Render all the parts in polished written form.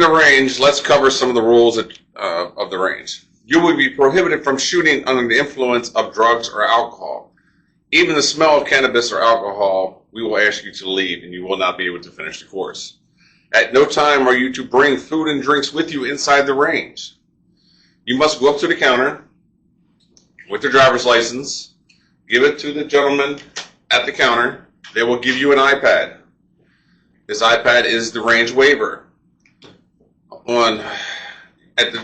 In the range, let's cover some of the rules of the range. You will be prohibited from shooting under the influence of drugs or alcohol. Even the smell of cannabis or alcohol, we will ask you to leave and you will not be able to finish the course. At no time are you to bring food and drinks with you inside the range. You must go up to the counter with your driver's license, give it to the gentleman at the counter. They will give you an iPad. This iPad is the range waiver.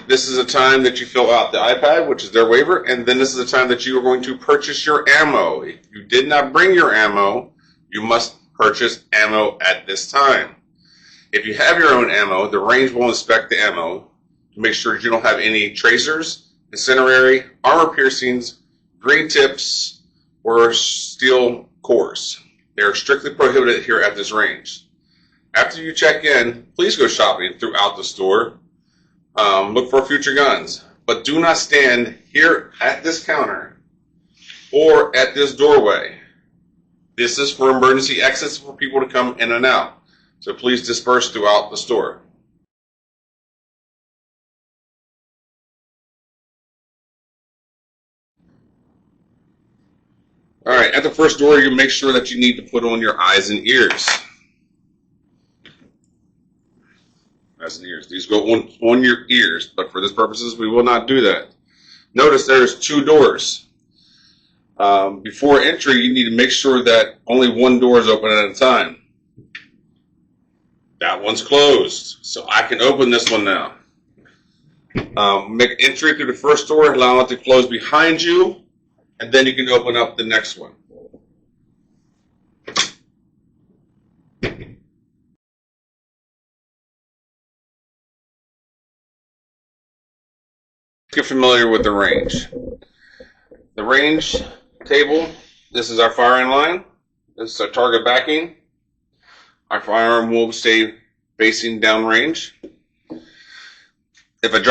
This is a time that you fill out the iPad, which is their waiver, and then this is the time that you are going to purchase your ammo. If you did not bring your ammo, you must purchase ammo at this time. If you have your own ammo, the range will inspect the ammo to make sure you don't have any tracers, incendiary, armor piercings, green tips, or steel cores. They are strictly prohibited here at this range. After you check in, please go shopping throughout the store. Look for future guns, but do not stand here at this counter or at this doorway. This is for emergency exits for people to come in and out. So please disperse throughout the store. All right, at the first door, you make sure that you need to put on your eyes and ears. Eyes and ears. These go on your ears, but for this purposes, we will not do that. Notice there's two doors. Before entry, you need to make sure that only one door is open at a time. That one's closed, so I can open this one now. Make entry through the first door, allow it to close behind you, and then you can open up the next one. Get familiar with the range. The range table, this is our firing line. This is our target backing. Our firearm will stay facing downrange. If an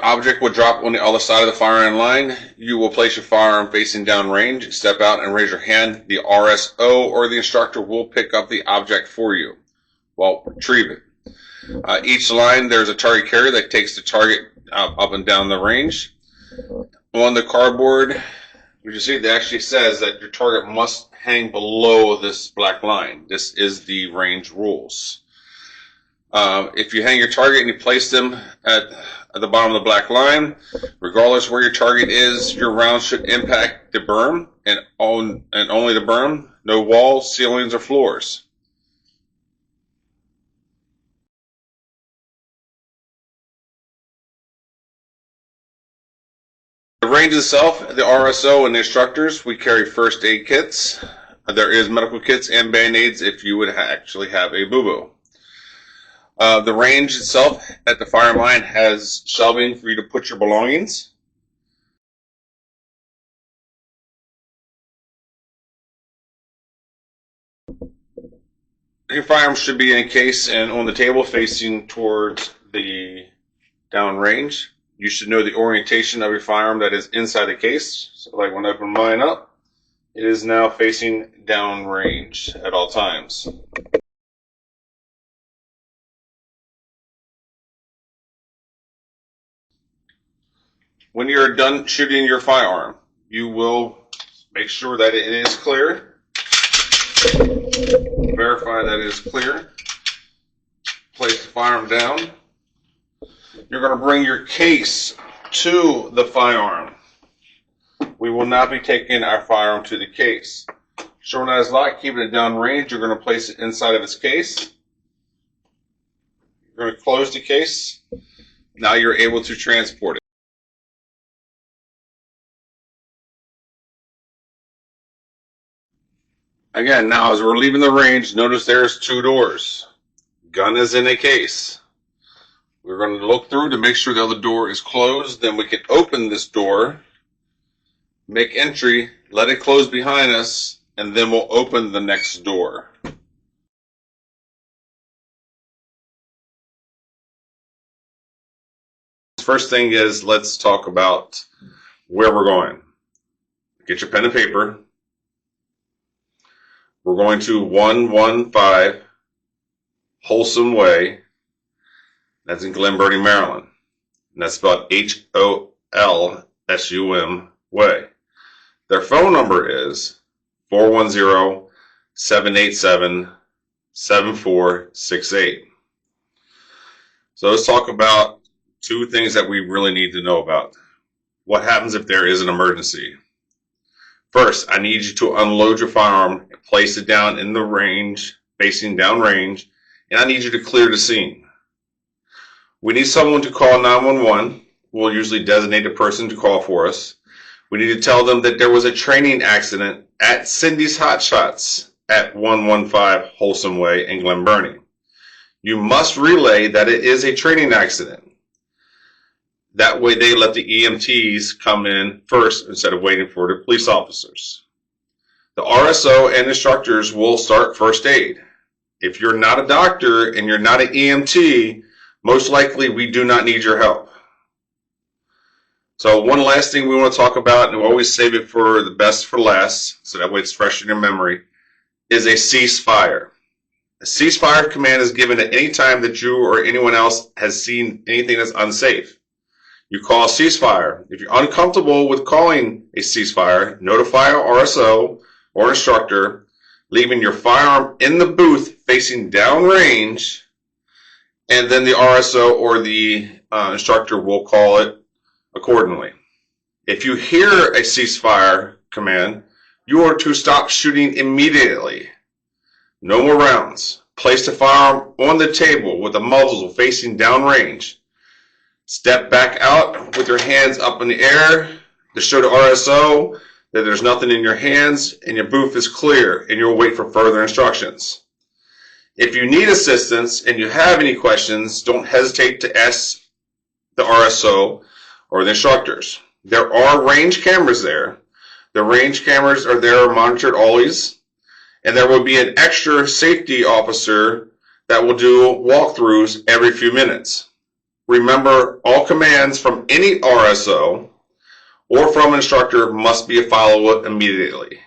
object would drop on the other side of the firing line, you will place your firearm facing downrange, step out and raise your hand. The RSO or the instructor will pick up the object for you while retrieve it. Each line, there's a target carrier that takes the target up and down the range. On the cardboard, you see, it actually says that your target must hang below this black line. This is the range rules. If you hang your target and you place them at the bottom of the black line, regardless where your target is, your round should impact the berm and only the berm, no walls, ceilings, or floors. The range itself, the RSO and the instructors, we carry first aid kits. There is medical kits and band-aids if you would actually have a boo-boo. The range itself at the firing line has shelving for you to put your belongings. Your firearm should be in a case and on the table facing towards the downrange. You should know the orientation of your firearm that is inside the case. So like when I open mine up, it is now facing downrange at all times. When you're done shooting your firearm, you will make sure that it is clear. Verify that it is clear. Place the firearm down. You're going to bring your case to the firearm. We will not be taking our firearm to the case. Showing that it's locked, keeping it downrange, you're going to place it inside of its case. You're going to close the case. Now you're able to transport it. Again, now as we're leaving the range, notice there's two doors. Gun is in a case. We're going to look through to make sure the other door is closed. Then we can open this door, make entry, let it close behind us, and then we'll open the next door. First thing is, let's talk about where we're going. Get your pen and paper. We're going to 115 Wholesome Way, That's in Glen Burnie, Maryland. And that's spelled HOLSUM Way. Their phone number is 410-787-7468. So let's talk about two things that we really need to know about. What happens if there is an emergency? First, I need you to unload your firearm and place it down in the range, facing downrange, and I need you to clear the scene. We need someone to call 911. We'll usually designate a person to call for us. We need to tell them that there was a training accident at Cindy's Hot Shots at 115 Wholesome Way in Glen Burnie. You must relay that it is a training accident. That way they let the EMTs come in first instead of waiting for the police officers. The RSO and instructors will start first aid. If you're not a doctor and you're not an EMT, most likely we do not need your help. So one last thing we want to talk about, and we always save it for the best for last, so that way it's fresh in your memory, is a ceasefire. A ceasefire command is given at any time that you or anyone else has seen anything that's unsafe. You call a ceasefire. If you're uncomfortable with calling a ceasefire, notify our RSO or instructor, leaving your firearm in the booth facing downrange, and then the RSO or the instructor will call it accordingly. If you hear a ceasefire command, you are to stop shooting immediately. No more rounds. Place the firearm on the table with the muzzle facing downrange. Step back out with your hands up in the air to show the RSO that there's nothing in your hands and your booth is clear, and you'll wait for further instructions. If you need assistance and you have any questions, don't hesitate to ask the RSO or the instructors. There are range cameras there. The range cameras are there monitored always, and there will be an extra safety officer that will do walkthroughs every few minutes. Remember, all commands from any RSO or from an instructor must be followed immediately.